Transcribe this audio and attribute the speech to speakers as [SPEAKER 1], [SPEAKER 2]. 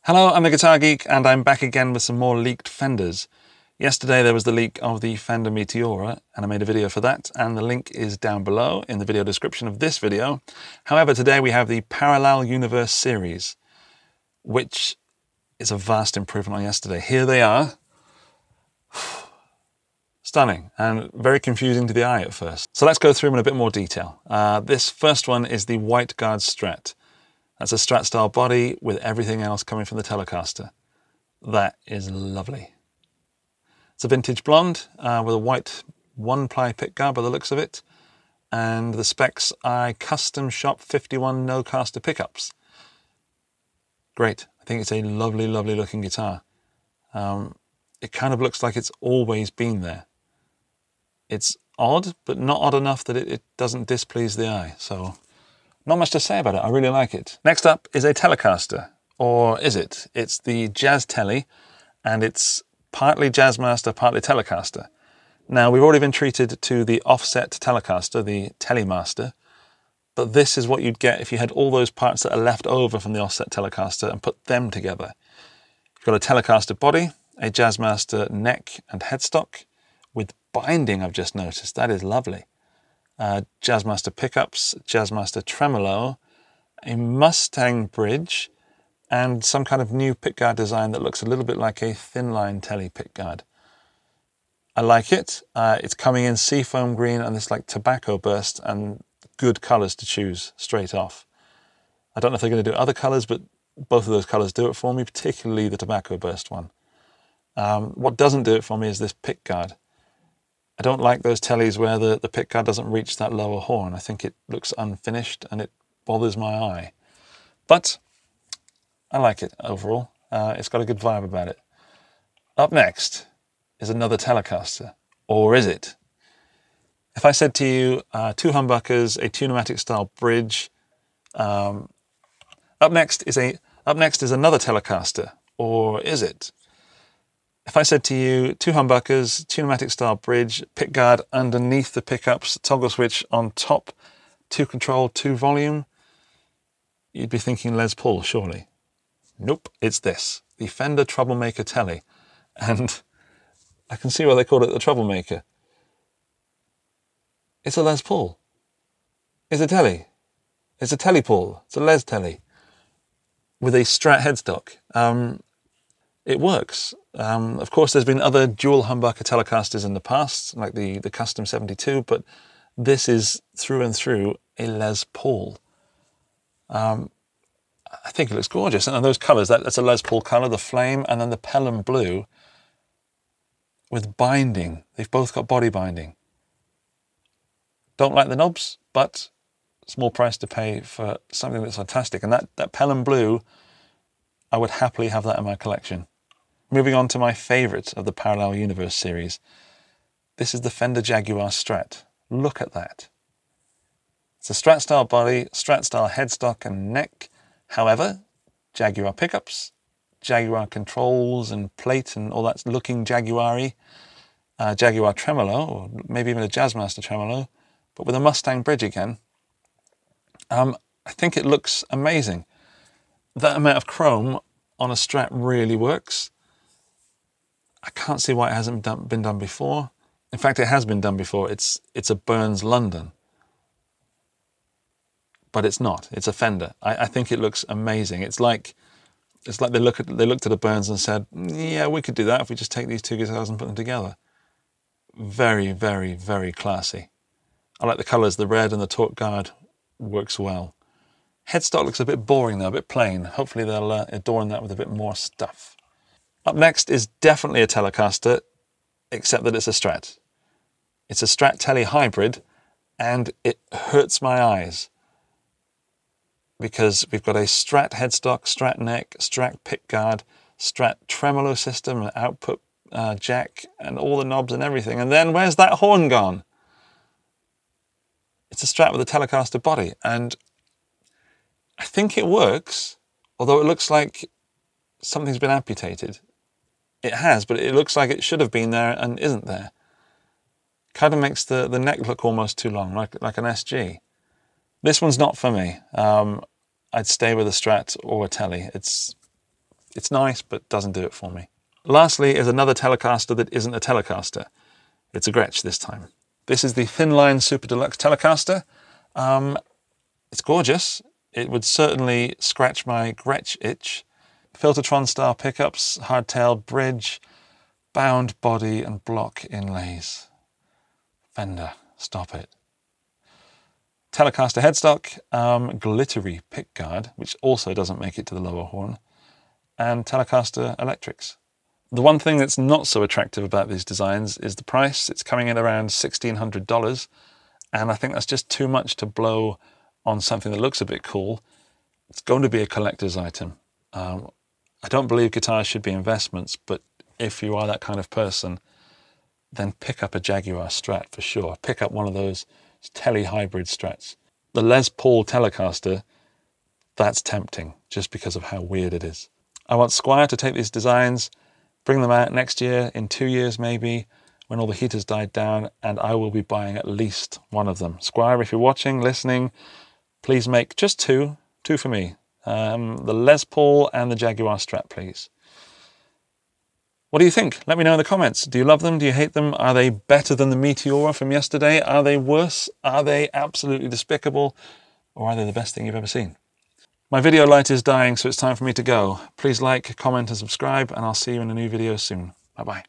[SPEAKER 1] Hello, I'm the Guitar Geek, and I'm back again with some more leaked Fenders. Yesterday there was the leak of the Fender Meteora, and I made a video for that, and the link is down below in the video description of this video. However, today we have the Parallel Universe series, which is a vast improvement on yesterday. Here they are. Stunning, and very confusing to the eye at first. So let's go through them in a bit more detail. This first one is the White Guard Strat. That's a Strat style body with everything else coming from the Telecaster. That is lovely. It's a vintage blonde with a white one-ply pickguard by the looks of it. And the specs are custom shop 51 no-caster pickups. Great. I think it's a lovely, lovely looking guitar. It kind of looks like it's always been there. It's odd, but not odd enough that it doesn't displease the eye. So not much to say about it. I really like it. Next up is a Telecaster, or is it? It's the JazzTele, and it's partly Jazzmaster, partly Telecaster. Now, we've already been treated to the offset Telecaster, the Telemaster, but this is what you'd get if you had all those parts that are left over from the offset Telecaster and put them together. You've got a Telecaster body, a Jazzmaster neck and headstock, with binding, I've just noticed. That is lovely. Jazzmaster pickups, Jazzmaster tremolo, a Mustang bridge, and some kind of new pickguard design that looks a little bit like a thin line Tele pickguard. I like it. It's coming in seafoam green and this like tobacco burst, and good colours to choose straight off. I don't know if they're going to do other colours, but both of those colours do it for me, particularly the tobacco burst one. What doesn't do it for me is this pickguard. I don't like those Teles where the pickguard doesn't reach that lower horn. I think it looks unfinished and it bothers my eye. But I like it overall. It's got a good vibe about it. Up next is another Telecaster. Or is it? If I said to you, two humbuckers, a Tune-o-matic style bridge. Up next is another Telecaster. Or is it? If I said to you, two humbuckers, Tune-o-matic style bridge, pickguard underneath the pickups, toggle switch on top, 2 control, 2 volume, you'd be thinking Les Paul, surely. Nope, it's this, the Fender Troublemaker Tele. And I can see why they called it the Troublemaker. It's a Les Paul. It's a Tele. It's a Tele Paul. It's a Les Tele. With a Strat headstock. It works. Of course, there's been other dual humbucker Telecasters in the past, like the Custom 72, but this is through and through a Les Paul. I think it looks gorgeous. And those colours, that's a Les Paul colour, the flame, and then the Pelham blue with binding. They've both got body binding. Don't like the knobs, but small price to pay for something that's fantastic. And that Pelham blue, I would happily have that in my collection. Moving on to my favourite of the Parallel Universe series. This is the Fender Jaguar Strat. Look at that. It's a Strat style body, Strat style headstock and neck. However, Jaguar pickups, Jaguar controls and plate and all that's looking Jaguar-y. Jaguar tremolo, or maybe even a Jazzmaster tremolo, but with a Mustang bridge again. I think it looks amazing. That amount of chrome on a Strat really works. I can't see why it hasn't been done before. In fact, it has been done before. It's a Burns London. But it's not. It's a Fender. I think it looks amazing. It's like they looked at a Burns and said, yeah, we could do that if we just take these two guitars and put them together. Very, very, very classy. I like the colours. The red and the torque guard works well. Headstock looks a bit boring though, a bit plain. Hopefully they'll adorn that with a bit more stuff. Up next is definitely a Telecaster, except that it's a Strat. It's a Strat Tele hybrid, and it hurts my eyes. Because we've got a Strat headstock, Strat neck, Strat pickguard, Strat tremolo system, an output jack, and all the knobs and everything. And then where's that horn gone? It's a Strat with a Telecaster body, and I think it works, although it looks like something's been amputated. It has, but it looks like it should have been there and isn't there. Kind of makes the neck look almost too long, like an SG. This one's not for me. I'd stay with a Strat or a Tele. It's It's nice, but doesn't do it for me. Lastly is another Telecaster that isn't a Telecaster. It's a Gretch this time. This is the thin line Super Deluxe Telecaster. It's gorgeous. It would certainly scratch my Gretch itch. Filtertron style pickups, hardtail bridge, bound body and block inlays. Fender, stop it. Telecaster headstock, glittery pickguard, which also doesn't make it to the lower horn, and Telecaster electrics. The one thing that's not so attractive about these designs is the price. It's coming in around $1,600, and I think that's just too much to blow on something that looks a bit cool. It's going to be a collector's item. I don't believe guitars should be investments, but if you are that kind of person, then pick up a Jaguar Strat for sure. Pick up one of those Tele hybrid Strats. The Les Paul Telecaster, that's tempting just because of how weird it is. I want Squier to take these designs, bring them out next year, in 2 years maybe, when all the heat has died down, and I will be buying at least one of them. Squier, if you're watching, listening, please make just two for me. The Les Paul and the Jaguar Strat, please. What do you think? Let me know in the comments. Do you love them? Do you hate them? Are they better than the Meteora from yesterday? Are they worse? Are they absolutely despicable? Or are they the best thing you've ever seen? My video light is dying, so it's time for me to go. Please like, comment and subscribe, and I'll see you in a new video soon. Bye-bye.